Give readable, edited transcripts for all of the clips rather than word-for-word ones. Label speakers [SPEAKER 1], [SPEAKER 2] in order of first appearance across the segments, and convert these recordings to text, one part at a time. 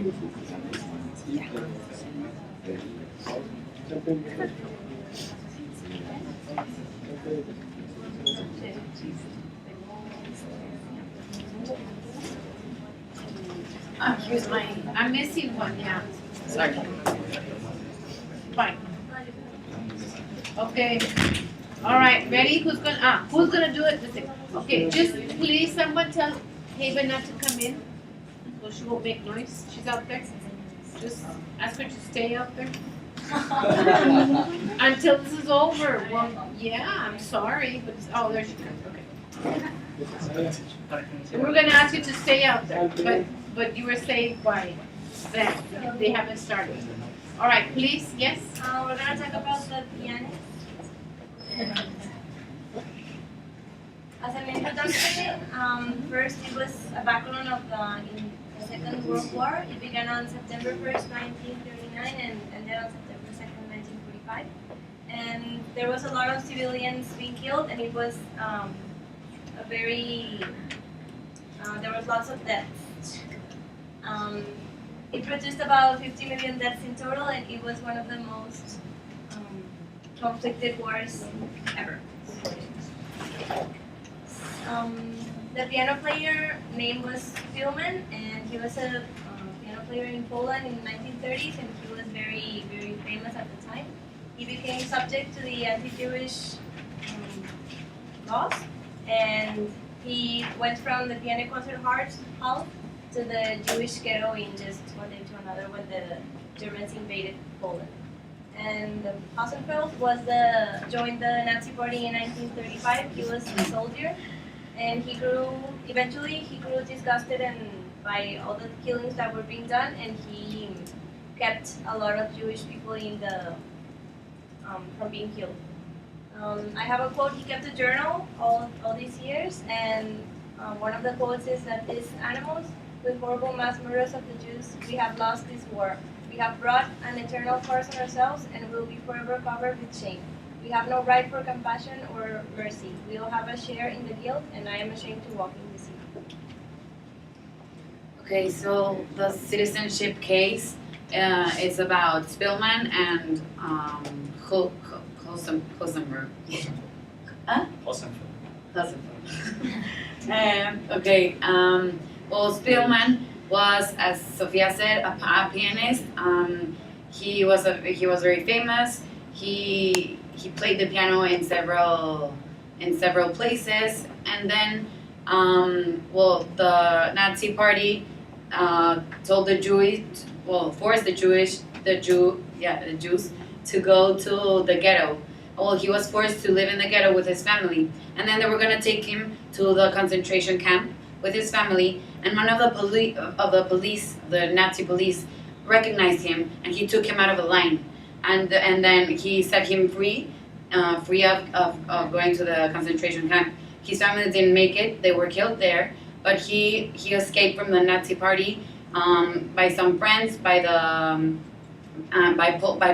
[SPEAKER 1] Yeah.
[SPEAKER 2] Here's I'm missing one, yeah.
[SPEAKER 1] Sorry.
[SPEAKER 2] Fine. Okay. All right, ready? Who's gonna do it? Okay, just please someone tell Haven not to come in, so she won't make noise. She's out there. Just ask her to stay out there until this is over. Well, yeah, I'm sorry, but there she comes. Okay. And we're gonna ask you to stay out there, but you were saved by them. They haven't started. All right, please. Yes.
[SPEAKER 3] We're gonna talk about the pianist. As an introduction, first it was a background of in the Second World War. It began on September 1st, 1939 and ended on September 2nd, 1945. And there was a lot of civilians being killed, and it was a very, there was lots of deaths. It produced about 50 million deaths in total, and it was one of the most conflicted wars ever. The piano player name was Spielman, and he was a piano player in Poland in the 1930s, and he was very, very famous at the time. He became subject to the anti-Jewish laws, and he went from the piano concert hall to the Jewish ghetto in just one day to another when the Germans invaded Poland. And Hassenfeld joined the Nazi Party in 1935. He was a soldier, and eventually he grew disgusted by all the killings that were being done, and he kept a lot of Jewish people from being killed. I have a quote. He kept a journal all these years, and one of the quotes is that these animals, with horrible mass murders of the Jews, we have lost this war. We have brought an eternal curse on ourselves and will be forever covered with shame. We have no right for compassion or mercy. We all have a share in the guilt, and I am ashamed to walk in the sea.
[SPEAKER 1] Okay, so the citizenship case is about Spillman and Hosenberg. Huh? Hosenberg. Okay. Well, Spillman was, as Sofia said, a pianist. He was very famous. He played the piano in several places, and then the Nazi Party forced the Jews to go to the ghetto. Well, he was forced to live in the ghetto with his family, and then they were going to take him to the concentration camp with his family. And one of the Nazi police, recognized him, and he took him out of the line, and then he set him free of going to the concentration camp. His family didn't make it; they were killed there. But he escaped from the Nazi Party by some friends, by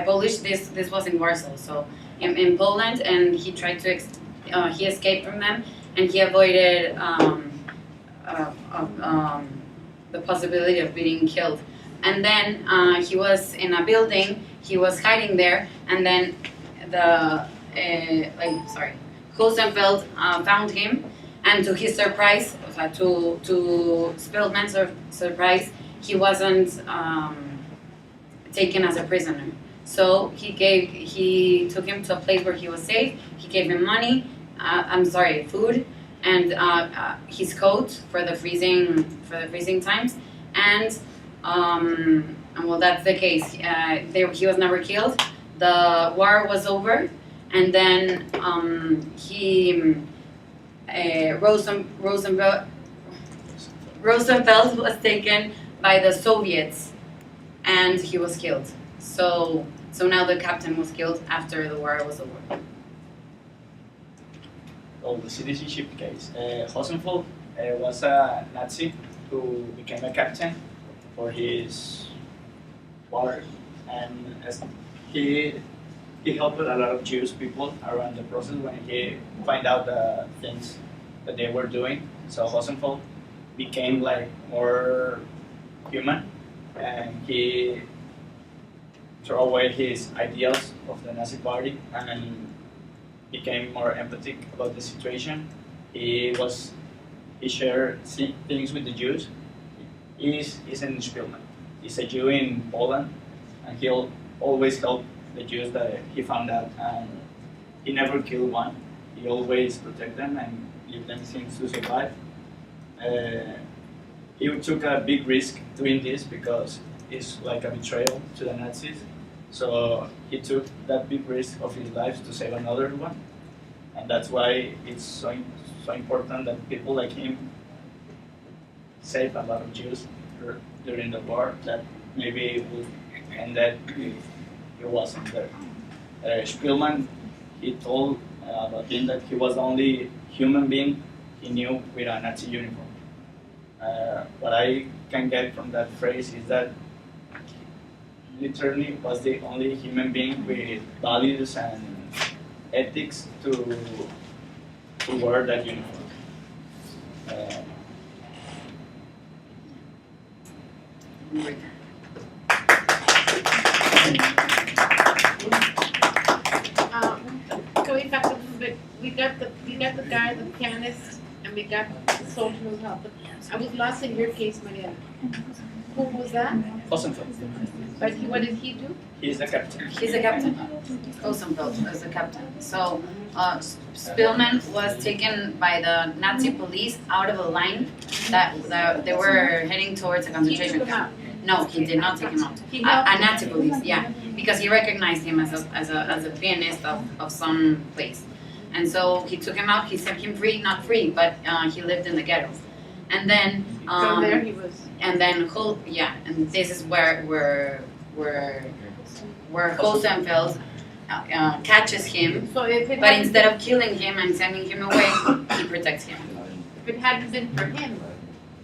[SPEAKER 1] Polish. This was in Warsaw, so in Poland, and he tried to he escaped from them, and he avoided the possibility of being killed. And then he was in a building. He was hiding there, and then Hosenfeld found him, and to his surprise, to Spillman's surprise, he wasn't taken as a prisoner. So he took him to a place where he was safe. He gave him money, food, and his coat for the freezing times, and well, that's the case. He was never killed. The war was over, and then Rosenfeld was taken by the Soviets, and he was killed. So now the captain was killed after the war was over.
[SPEAKER 4] Well, the citizenship case. Hosenfeld was a Nazi who became a captain for his war, and he helped a lot of Jewish people around the process when he found out the things that they were doing. So Hosenfeld became like more human, and he threw away his ideals of the Nazi Party and became more empathetic about the situation. He shared things with the Jews. He's an Spielman. He's a Jew in Poland, and he'll always help the Jews that he found out. And he never killed one. He always protect them and give them things to survive. He took a big risk doing this because it's like a betrayal to the Nazis. So he took that big risk of his life to save another one. And that's why it's so important that people like him saved a lot of Jews during the war that maybe would end that if he wasn't there. Spielman, he told about him that he was the only human being he knew with a Nazi uniform. What I can get from that phrase is that literally was the only human being with values and ethics to wear that uniform.
[SPEAKER 2] Going back a little bit, we got the guy, the pianist, and we got the soldier who helped him. I was lost in your case, Maria. Who was that?
[SPEAKER 4] Rosenfeld,
[SPEAKER 2] But what did he do?
[SPEAKER 4] he's the captain.
[SPEAKER 1] He's a captain. Rosenfeld is the captain. So Spielman was taken by the Nazi police out of a line that they were heading towards a concentration camp. No, he did not take him out.
[SPEAKER 2] He helped
[SPEAKER 1] A
[SPEAKER 2] him.
[SPEAKER 1] Nazi police, yeah, because he recognized him as a pianist of some place, and so he took him out. He set him free, not free, but he lived in the ghetto, and then
[SPEAKER 2] From there he was.
[SPEAKER 1] and then and this is where Rosenfeld catches him,
[SPEAKER 2] So if it
[SPEAKER 1] but
[SPEAKER 2] hadn't
[SPEAKER 1] instead of killing him and sending him away, he protects him.
[SPEAKER 2] if it hadn't been for him,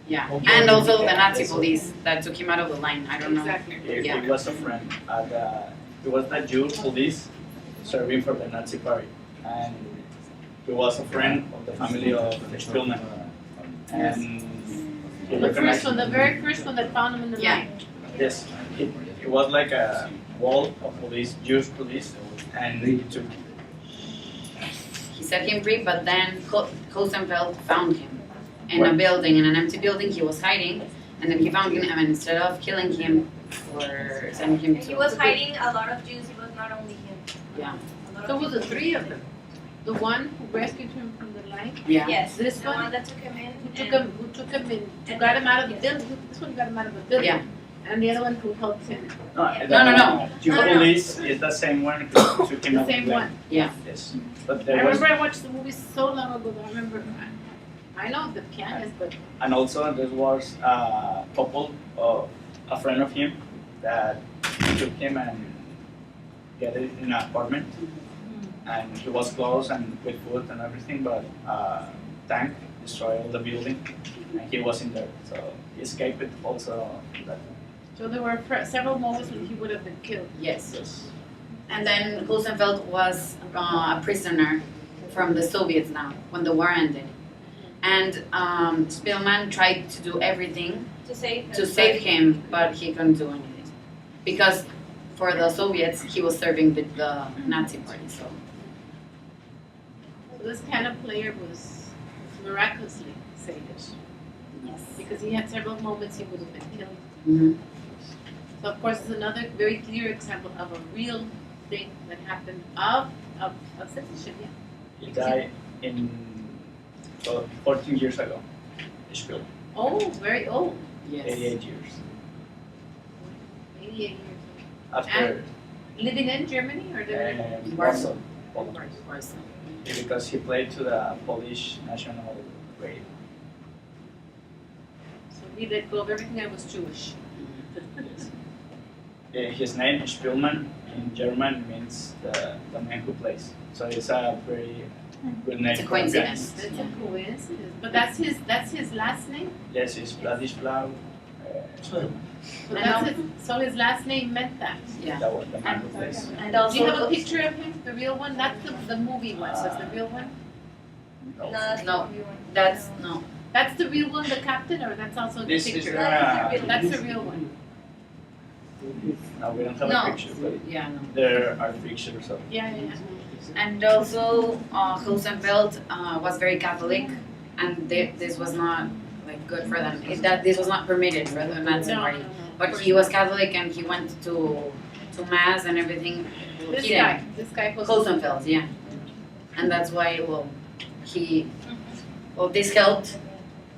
[SPEAKER 1] Yeah, and also the Nazi police that took him out of the line. I don't know.
[SPEAKER 2] exactly.
[SPEAKER 4] He was a friend. He was the Jew police serving for the Nazi Party, and he was a friend of the family of Spielman. And he
[SPEAKER 2] The
[SPEAKER 4] recognized
[SPEAKER 2] first one, the very first one that found him in the
[SPEAKER 1] Yeah.
[SPEAKER 2] line.
[SPEAKER 4] yes, it was like a wall of police, Jewish police, and he took.
[SPEAKER 1] He set him free, but then Rosenfeld found him in a building, in an empty building. He was hiding, and then he found him, and instead of killing him or sending him to...
[SPEAKER 3] He was hiding a lot of Jews. It was not only him.
[SPEAKER 1] Yeah.
[SPEAKER 3] A lot
[SPEAKER 2] So
[SPEAKER 3] of
[SPEAKER 2] was the
[SPEAKER 3] people.
[SPEAKER 2] three of them. The one who rescued him from the line,
[SPEAKER 1] Yeah.
[SPEAKER 3] Yes,
[SPEAKER 2] This
[SPEAKER 3] the
[SPEAKER 2] one?
[SPEAKER 3] one that took him in.
[SPEAKER 2] who took him in, who got him out of the building. This one got him out of the building.
[SPEAKER 1] Yeah.
[SPEAKER 2] And the other one who helped him.
[SPEAKER 1] No.
[SPEAKER 4] Jew
[SPEAKER 3] No, no.
[SPEAKER 4] police is the same one who took him
[SPEAKER 2] The
[SPEAKER 4] out.
[SPEAKER 2] same one.
[SPEAKER 1] Yeah.
[SPEAKER 4] Yes, but
[SPEAKER 2] I
[SPEAKER 4] there was.
[SPEAKER 2] remember I watched the movie so long ago. I remember. I know the pianist, but
[SPEAKER 4] And also there was a couple of a friend of him that took him and get it in an apartment, and he was close and with food and everything, but tank destroyed all the building, and he wasn't there, so he escaped it also. That,
[SPEAKER 2] so there were several moments when he would have been killed.
[SPEAKER 1] Yes.
[SPEAKER 4] yes.
[SPEAKER 1] And then Rosenfeld was a prisoner from the Soviets now, when the war ended. And Spielman tried to do everything
[SPEAKER 3] to save him.
[SPEAKER 1] to save him, but he couldn't do anything. Because for the Soviets, he was serving with the Nazi party, so.
[SPEAKER 2] So this piano player was miraculously saved
[SPEAKER 1] Yes.
[SPEAKER 2] because he had several moments he would have been killed.
[SPEAKER 1] Mm-hmm.
[SPEAKER 2] So of course, it's another very clear example of a real thing that happened of citizenship. Yeah.
[SPEAKER 4] He died in 14 years ago. Spiel,
[SPEAKER 2] Oh, very old,
[SPEAKER 1] Yes.
[SPEAKER 4] 88 years
[SPEAKER 2] 88 years
[SPEAKER 4] after
[SPEAKER 2] old. Living in Germany or living in
[SPEAKER 4] Warsaw,
[SPEAKER 1] Warsaw.
[SPEAKER 4] because he played to the Polish national grade.
[SPEAKER 2] So he let go of everything that was Jewish.
[SPEAKER 4] His name Spielman in German means the man who plays. So it's a very good name.
[SPEAKER 1] It's a
[SPEAKER 4] for
[SPEAKER 1] coincidence.
[SPEAKER 4] pianist.
[SPEAKER 2] That's a coincidence. But that's his last name.
[SPEAKER 4] Yes, it's Vladislav.
[SPEAKER 2] So that's it. So his last name meant that.
[SPEAKER 1] Yeah.
[SPEAKER 4] That was the man who plays.
[SPEAKER 3] And
[SPEAKER 2] Do you have a
[SPEAKER 3] also,
[SPEAKER 2] picture of him, the real one? That's the movie one. So it's the real one.
[SPEAKER 3] no, that's
[SPEAKER 1] No,
[SPEAKER 3] not everyone.
[SPEAKER 1] That's, no.
[SPEAKER 2] That's the real one, the captain, or that's also the
[SPEAKER 4] This is
[SPEAKER 2] picture.
[SPEAKER 3] That is the real
[SPEAKER 2] That's the real one.
[SPEAKER 4] No, we don't have
[SPEAKER 1] No.
[SPEAKER 4] a picture, but
[SPEAKER 1] Yeah, no.
[SPEAKER 4] there are pictures of.
[SPEAKER 2] Yeah, yeah, yeah.
[SPEAKER 1] And also, Rosenfeld was very Catholic, and this was not like good for them. This was not permitted for the Nazi
[SPEAKER 2] No,
[SPEAKER 1] party.
[SPEAKER 2] no, no.
[SPEAKER 1] But he was Catholic, and he went to mass and everything.
[SPEAKER 2] This
[SPEAKER 1] He
[SPEAKER 2] guy, was.
[SPEAKER 1] Rosenfeld, yeah, and that's why this helped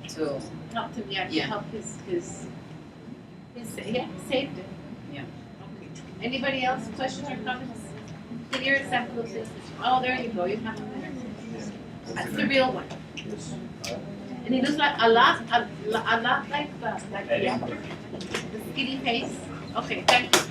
[SPEAKER 1] to
[SPEAKER 2] Helped him, yeah, to
[SPEAKER 1] Yeah.
[SPEAKER 2] help his, yeah, saved it.
[SPEAKER 1] Yeah.
[SPEAKER 2] Okay. Anybody else, questions or comments? Here is San Jose. Oh, there you go, you have him there. That's the real one. And he looks like a lot like the actor. The skinny face. Okay, thank you.